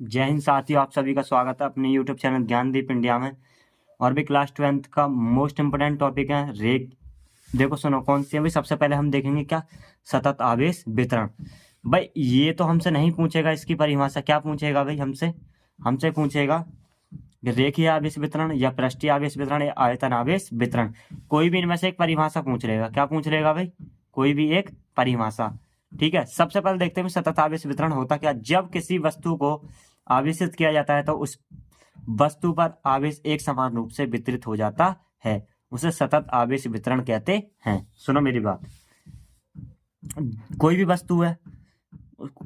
जय हिंद साथियों, आप सभी का स्वागत है अपने यूट्यूब चैनल ज्ञानदीप इंडिया में। और भी क्लास 12th का मोस्ट इम्पोर्टेंट टॉपिक है रेख। देखो सुनो कौन सी है भाई। सबसे पहले हम देखेंगे क्या, सतत आवेश वितरण। भाई ये तो हमसे नहीं पूछेगा इसकी परिभाषा, क्या पूछेगा भाई हमसे हमसे पूछेगा रेखीय आवेश वितरण या पृष्ठीय आवेश वितरण या आयतन आवेश वितरण। कोई भी इनमें से एक परिभाषा पूछ लेगा। क्या पूछ लेगा भाई? कोई भी एक परिभाषा। ठीक है, सबसे पहले देखते हैं सतत आवेश वितरण होता क्या। जब किसी वस्तु को आवेशित किया जाता है तो उस वस्तु पर आवेश एक समान रूप से वितरित हो जाता है, उसे सतत आवेश वितरण कहते हैं। सुनो मेरी बात, कोई भी वस्तु है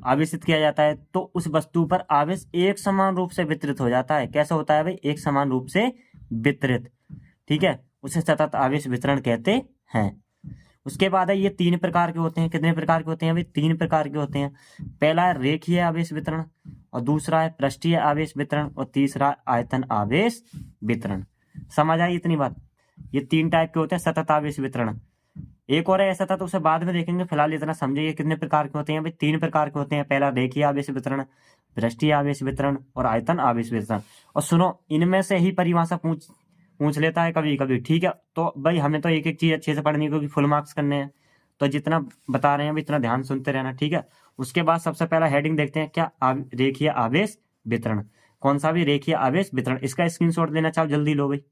आवेशित किया जाता है तो उस वस्तु पर आवेश एक समान रूप से वितरित हो जाता है। कैसे होता है भाई? एक समान रूप से वितरित। ठीक है, उसे सतत आवेश वितरण कहते हैं। उसके बाद है ये तीन प्रकार के होते हैं। कितने प्रकार के होते हैं भाई? तीन प्रकार के होते हैं। पहला है रेखीय आवेश वितरण, और दूसरा है पृष्ठीय आवेश वितरण, और तीसरा आयतन आवेश वितरण। समझ आई इतनी बात? ये तीन टाइप के होते हैं सतत आवेश वितरण। एक और है ऐसा था तो उसे बाद में देखेंगे, फिलहाल इतना समझिए कितने प्रकार के होते हैं भाई। तीन प्रकार के होते हैं। पहला रेखीय आवेश वितरण, पृष्ठीय आवेश वितरण और आयतन आवेश वितरण। और सुनो, इनमें से ही परिभाषा पूछ लेता है कभी कभी। ठीक है, तो भाई हमें तो एक एक चीज अच्छे से पढ़नी है क्योंकि फुल मार्क्स करने हैं। तो जितना बता रहे हैं इतना ध्यान सुनते रहना। ठीक है, उसके बाद सबसे पहला हेडिंग देखते हैं क्या, रेखीय आवेश वितरण। कौन सा भी? रेखीय आवेश वितरण। इसका स्क्रीनशॉट लेना चाहो जल्दी लो भाई।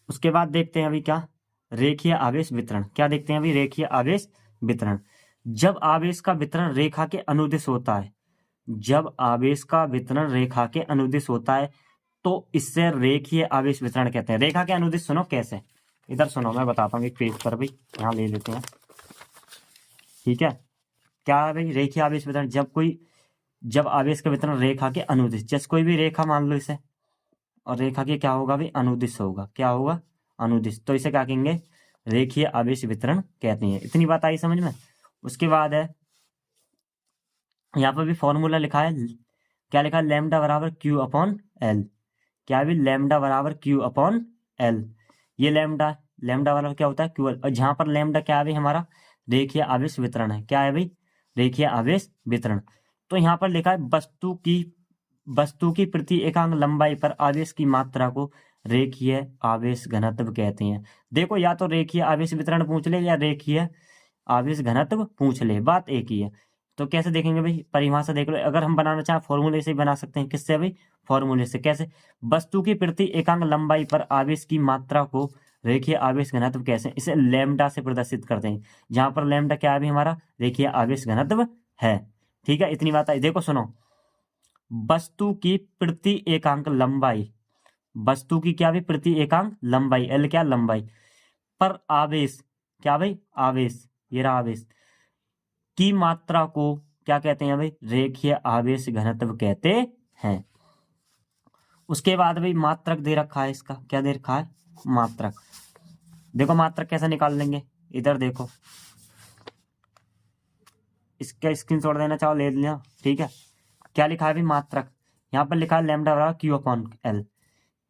उसके बाद देखते हैं अभी क्या, रेखीय आवेश वितरण। क्या देखते हैं अभी? रेखीय आवेश वितरण। जब आवेश का वितरण रेखा के अनुदिश होता है, जब आवेश का वितरण रेखा के अनुदिश होता है तो इससे रेखीय आवेश वितरण कहते हैं। रेखा के अनुदिश सुनो कैसे, इधर सुनो मैं बताता हूँ एक पेज पर भाई, यहाँ ले लेते हैं। ठीक है, क्या है भाई रेखीय आवेश वितरण? जब आवेश का वितरण रेखा के अनुदिश, जैसे कोई भी रेखा मान लो इसे, और रेखा के क्या होगा भाई? अनुदिश होगा। क्या होगा? अनुदिश। तो इसे क्या कहेंगे? रेखीय आवेश वितरण कहते हैं। इतनी बात आई समझ में? उसके बाद है यहाँ पर भी फॉर्मूला लिखा है। क्या लिखा है? लैम्डा बराबर क्यू अपॉन एल। क्या है? लैम्डा बराबर क्यू अपॉन एल। ये लैम्डा, लैम्डा बराबर क्या होता है? Q L. और जहां पर लैम्डा क्या है भाई? हमारा रेखीय आवेश वितरण है। क्या है भाई? रेखीय आवेश वितरण। तो यहाँ पर लिखा है वस्तु की प्रति एकांक लंबाई पर आवेश की मात्रा को रेखीय आवेश घनत्व कहते हैं। देखो, या तो रेखीय आवेश वितरण पूछ ले या रेखीय आवेश घनत्व पूछ ले, बात एक ही है। तो कैसे देखेंगे भाई? परिभाषा देख लो। अगर हम बनाना चाहें फॉर्मूले से ही बना सकते हैं। किससे भाई? फॉर्मूले से। कैसे? वस्तु की प्रति एकांक लंबाई पर आवेश की मात्रा को रेखीय आवेश घनत्व कैसे, इसे लैम्डा से प्रदर्शित करते हैं। जहां पर लैम्डा क्या है भी? हमारा रेखीय आवेश घनत्व है। ठीक है, इतनी बात आई। देखो सुनो, वस्तु की प्रति एकांक लंबाई, वस्तु की क्या भी? प्रति एकांक लंबाई, एल क्या? लंबाई, पर आवेश, क्या भाई? आवेश, ये रहा आवेश की मात्रा को क्या कहते हैं भाई? रेखीय आवेश घनत्व कहते हैं। उसके बाद भाई मात्रक दे रखा है इसका। क्या दे रखा है? मात्रक। देखो मात्रक कैसे निकाल लेंगे, इधर देखो, इसका स्क्रीनशॉट देना चाहो ले लेना। ठीक है, क्या लिखा है भाई? मात्रक। यहाँ पर लिखा है लैम्डा बराबर क्यू अपॉन एल।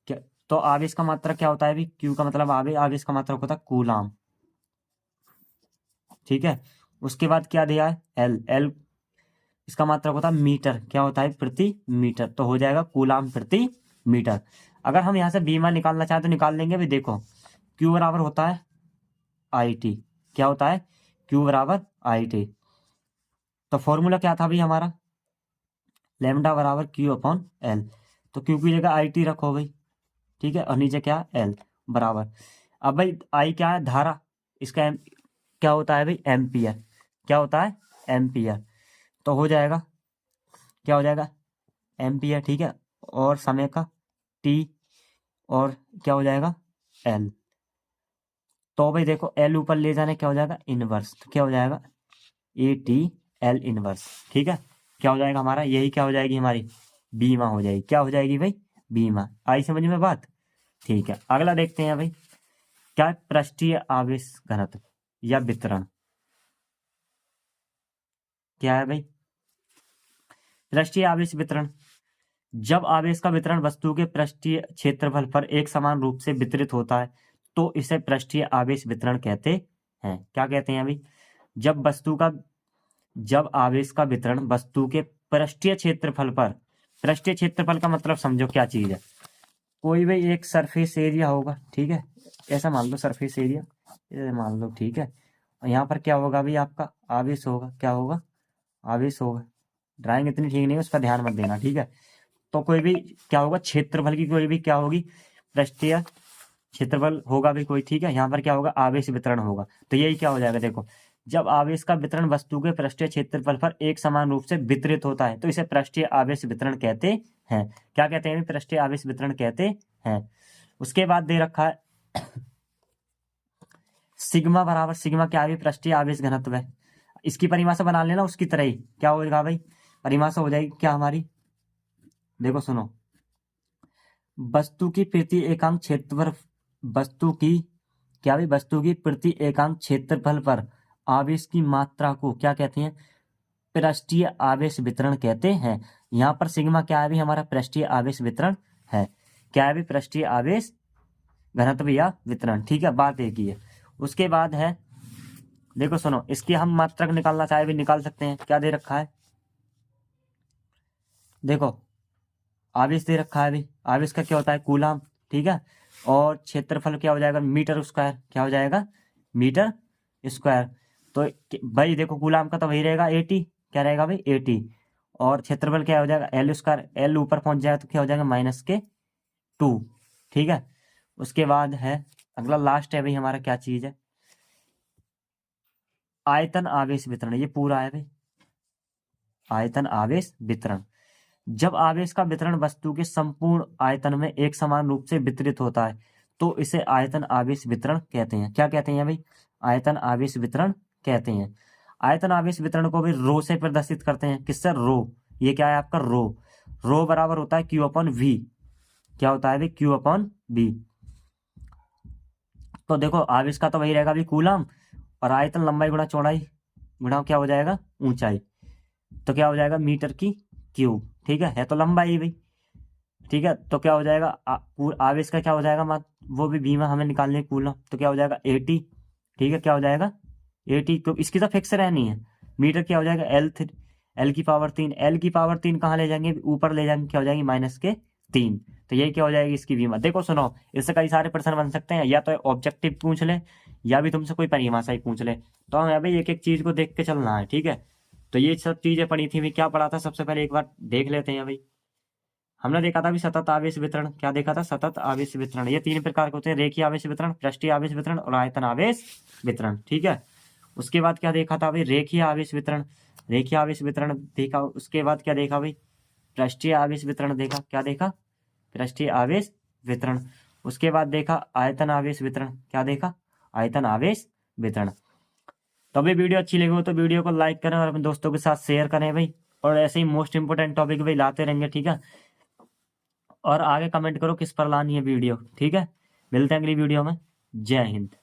क्या? तो आवेश का मात्रक क्या होता है भाई? क्यू का मतलब आवेश, आवेश का मात्रक होता है कूलाम। ठीक है, उसके बाद क्या दिया है? एल। एल इसका मात्रक होता है मीटर। क्या होता है? प्रति मीटर। तो हो जाएगा कूलाम प्रति मीटर। अगर हम यहाँ से बीमा निकालना चाहें तो निकाल लेंगे भी। देखो, क्यू बराबर होता है आई टी। क्या होता है? क्यू बराबर आई टी। तो फॉर्मूला क्या था भाई हमारा? लैम्डा बराबर क्यू अपॉन एल। तो क्यू की जगह आई टी रखो भाई। ठीक है, और नीचे क्या? एल बराबर। अब भाई आई क्या है? धारा। इसका क्या होता है भाई? एम्पियर। क्या होता है? एम्पियर। तो हो जाएगा, क्या हो जाएगा? एम्पियर। ठीक है, और समय का टी, और क्या हो जाएगा? एल। तो भाई देखो, एल ऊपर ले जाने क्या हो जाएगा? इनवर्स। तो क्या हो जाएगा? A T L inverse. ठीक है, क्या हो जाएगा हमारा? यही क्या हो जाएगी हमारी? बीमा हो जाएगी। क्या हो जाएगी भाई? बीमा। आई समझ में बात? ठीक है, अगला देखते हैं भाई। क्या है? पृष्ठीय आवेश घनत्व या वितरण। क्या है भाई? पृष्ठीय आवेश वितरण। जब आवेश का वितरण वस्तु के पृष्ठीय क्षेत्रफल पर एक समान रूप से वितरित होता है तो इसे पृष्ठीय आवेश वितरण कहते हैं। क्या कहते हैं भाई? जब वस्तु का जब आवेश का वितरण वस्तु के पृष्ठीय क्षेत्रफल पर, पृष्ठीय क्षेत्रफल का मतलब समझो क्या चीज है, कोई भी एक सरफेस एरिया होगा, ठीक है, ऐसा मान लो सरफेस एरिया, ऐसे मान लो, ठीक है, और यहाँ पर क्या होगा भाई, आपका आवेश होगा, क्या होगा, आवेश होगा। ड्राइंग इतनी ठीक नहीं है, उस पर ध्यान मत देना, ठीक है। तो कोई भी क्या होगा, क्षेत्रफल की कोई भी क्या होगी, पृष्ठीय क्षेत्रफल होगा भी कोई, ठीक है। यहाँ पर क्या होगा, आवेश वितरण होगा। तो यही क्या हो जाएगा, देखो, जब आवेश का वितरण वस्तु के पृष्ठीय क्षेत्रफल पर एक समान रूप से वितरित होता है तो इसे पृष्ठीय आवेश वितरण कहते हैं। क्या कहते हैं, पृष्ठीय आवेश वितरण कहते हैं। उसके बाद दे रखा है सिग्मा बराबर, सिग्मा क्या है, पृष्ठीय आवेश घनत्व है। इसकी परिभाषा बना लेना उसकी तरह ही, क्या होगा भाई, परिभाषा हो जाएगी क्या हमारी, देखो सुनो, वस्तु की प्रति एकांक क्षेत्रफल, वस्तु की क्या भाई, वस्तु की प्रति एकांक क्षेत्रफल पर आवेश की मात्रा को क्या कहते हैं, पृष्ठीय आवेश वितरण कहते हैं। यहाँ पर सिग्मा क्या है भी, हमारा पृष्ठीय आवेश वितरण है। क्या है भी, पृष्ठीय आवेश घनत्व या वितरण, ठीक है, बात एक ही है। उसके बाद है, देखो सुनो, इसकी हम मात्रक निकालना चाहे भी निकाल सकते हैं। क्या दे रखा है, देखो आवेश दे रखा है भी, आवेश का क्या होता है, कूलाम, ठीक है, और क्षेत्रफल क्या हो जाएगा, मीटर स्क्वायर, क्या हो जाएगा, मीटर स्क्वायर। तो भाई देखो कूलाम का तो वही रहेगा 80, क्या रहेगा भाई 80, और क्षेत्रफल क्या हो जाएगा, एल स्क्वायर, एल ऊपर पहुंच जाएगा तो क्या हो जाएगा -2, ठीक है। उसके बाद है अगला लास्ट है भाई हमारा, क्या चीज है, आयतन आवेश वितरण। ये पूरा है भाई, आयतन आवेश वितरण। जब आवेश का वितरण वस्तु के संपूर्ण आयतन में एक समान रूप से वितरित होता है तो इसे आयतन आवेश वितरण कहते हैं। क्या कहते हैं भाई, आयतन आवेश वितरण कहते हैं। आयतन आवेश वितरण को भी रो से प्रदर्शित करते हैं, किससे, रो, ये क्या है आपका रो, रो बराबर होता है Q/V, क्या होता है भाई, Q/V। तो देखो आवेश का तो वही रहेगा अभी कूलम, और आयतन लंबाई गुणा चौड़ाई गुणा क्या हो जाएगा, ऊंचाई, तो क्या हो जाएगा मीटर की क्यूब, ठीक है तो लंबाई भाई, ठीक है। तो क्या हो जाएगा, आवेश का क्या हो जाएगा, वो भी बीमा हमें निकालने कूलम, तो क्या हो जाएगा 80, ठीक है, क्या हो जाएगा 80, तो इसकी तो फिक्स रहनी है। मीटर क्या हो जाएगा एल की पावर 3, एल की पावर 3 कहाँ ले जाएंगे, ऊपर ले जाएंगे, क्या हो जाएगी -3। तो यही क्या हो जाएगी इसकी बीमा। देखो सुनो, इससे कई सारे प्रश्न बन सकते हैं, या तो ऑब्जेक्टिव पूछ ले या भी तुमसे कोई परिभाषा ही पूछ ले, तो हमें भाई एक एक चीज को देख के चलना है, ठीक है। तो ये सब चीजें पढ़ी थी, क्या पढ़ा था, सबसे पहले एक बार देख लेते हैं भाई। हमने देखा था भी सतत आवेश वितरण, क्या देखा था, सतत आवेश वितरण। ये 3 प्रकार के होते हैं, रेखीय आवेश वितरण, पृष्ठीय आवेश वितरण और आयतन आवेश वितरण, ठीक है। उसके बाद क्या देखा था भाई, रेखीय आवेश वितरण, रेखीय आवेश वितरण देखा। उसके बाद क्या देखा भाई, पृष्ठीय आवेश वितरण देखा, क्या देखा, पृष्ठीय आवेश वितरण। उसके बाद देखा आयतन आवेश वितरण, क्या देखा, आयतन आवेश वितरण। तो अभी वीडियो अच्छी लगी हो तो वीडियो को लाइक करें और अपने दोस्तों के साथ शेयर करें भाई, और ऐसे ही मोस्ट इंपोर्टेंट टॉपिक भाई लाते रहेंगे, ठीक है। और आगे कमेंट करो किस पर लानी है वीडियो, ठीक है। मिलते हैं अगली वीडियो में, जय हिंद।